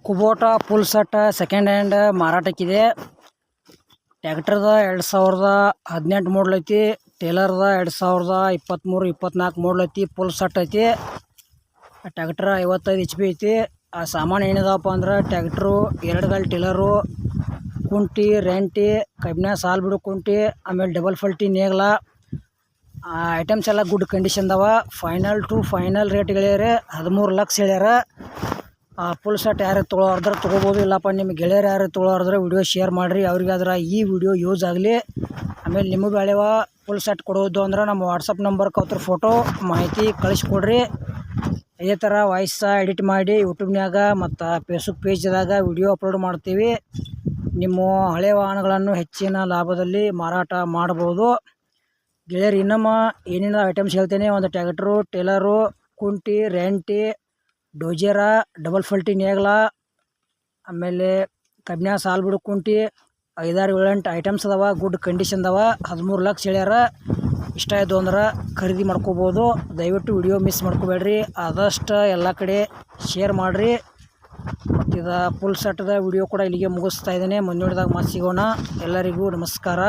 Kubota full set second hand ಮಾರಾಟಕ್ಕಿದೆ. ಟ್ಯಾಕ್ಟರ್ದ 2018 model ಐತಿ. ಟೇಲರ್ದ 2023-24 ಮಾಡಲ್ ಐತಿ. ಫುಲ್ ಸೆಟ್ ಐತಿ. ಟ್ಯಾಕ್ಟರ್ 55 HP ಐತಿ. ಆ ಸಾಮಾನು ಏನಿದಾವಪ್ಪ ಅಂದ್ರೆ ಟ್ಯಾಕ್ಟ್ರು, 2 ಗಾಲಿ ಟೇಲರು, ಕುಂಟಿ, ರೆಂಟಿ, ಕಬ್ಬಿನ ಸಾಲ್ ಬಿಡು ಕುಂಟಿ, ಆಮೇಲೆ ಡಬಲ್ ಫಲ್ಟಿ ನೇಗ್ಲ. ಐಟಮ್ಸ್ ಎಲ್ಲ ಗುಡ್ ಕಂಡೀಷನ್ದವ. ಫೈನಲ್ ಟು ಫೈನಲ್ ರೇಟ್ ಹೇಳ್ಯಾರ 13 ಲಕ್ಷ ಹೇಳ್ಯಾರ. ಫುಲ್ ಸೆಟ್ ಯಾರು ತೊಗೊಳೋರ್ದ್ರೆ ತೊಗೋಬೋದು. ಇಲ್ಲಪ್ಪ ನಿಮ್ಮ ಗೆಳೆಯರು ಯಾರು ತೊಗೊಳೋರ್ದ್ರೆ ವಿಡಿಯೋ ಶೇರ್ ಮಾಡಿರಿ, ಅವ್ರಿಗಾದ್ರೆ ಈ ವಿಡಿಯೋ ಯೂಸ್ ಆಗಲಿ. ಆಮೇಲೆ ನಿಮಗೆ ಬೆಳೆವ ಫುಲ್ ಸೆಟ್ ಕೊಡೋದು ಅಂದ್ರೆ ನಮ್ಮ ವಾಟ್ಸಪ್ ನಂಬರ್ಗೆ ಅವ್ರ ಫೋಟೋ ಮಾಹಿತಿ ಕಳಿಸ್ಕೊಡ್ರಿ. ಇದೇ ಥರ ವಾಯ್ಸ ಎಡಿಟ್ ಮಾಡಿ ಯೂಟ್ಯೂಬ್ನಾಗ ಮತ್ತು ಫೇಸ್ಬುಕ್ ಪೇಜ್ದಾಗ ವಿಡಿಯೋ ಅಪ್ಲೋಡ್ ಮಾಡ್ತೀವಿ. ನಿಮ್ಮ ಹಳೆ ವಾಹನಗಳನ್ನು ಹೆಚ್ಚಿನ ಲಾಭದಲ್ಲಿ ಮಾರಾಟ ಮಾಡ್ಬೋದು. ಗೆಳೆಯರು ಇನ್ನೊಮ್ಮ ಏನೇನು ಐಟಮ್ಸ್ ಹೇಳ್ತೇನೆ. ಒಂದು ಟ್ಯಾಕ್ಟ್ರು, ಟೇಲರು, ಕುಂಟಿ, ರೆಂಟಿ, ಡೋಜರ, ಡಬಲ್ ಫಲ್ಟಿ ನೇಗ್ಲ, ಆಮೇಲೆ ಕಬ್ಬಿನ ಸಾಲ್ ಬಿಡು ಕುಂಟಿ, 5-7 ಐಟಮ್ಸ್ ಅದಾವ. ಗುಡ್ ಕಂಡೀಷನ್ದವ. 13 ಲಕ್ಷ ಹೇಳ್ಯಾರ. ಇಷ್ಟ ಆಯಿತು ಅಂದ್ರೆ ಖರೀದಿ ಮಾಡ್ಕೋಬೋದು. ದಯವಿಟ್ಟು ವಿಡಿಯೋ ಮಿಸ್ ಮಾಡ್ಕೋಬೇಡ್ರಿ. ಆದಷ್ಟು ಎಲ್ಲ ಕಡೆ ಶೇರ್ ಮಾಡಿರಿ. ಮತ್ತು ಇದು ಫುಲ್ ಸೆಟ್ದ ವಿಡಿಯೋ ಕೂಡ ಇಲ್ಲಿಗೆ ಮುಗಿಸ್ತಾ ಇದ್ದೇನೆ. ಮುಂದಿನದಾಗ ಮತ್ತೆ ಸಿಗೋಣ. ಎಲ್ಲರಿಗೂ ನಮಸ್ಕಾರ.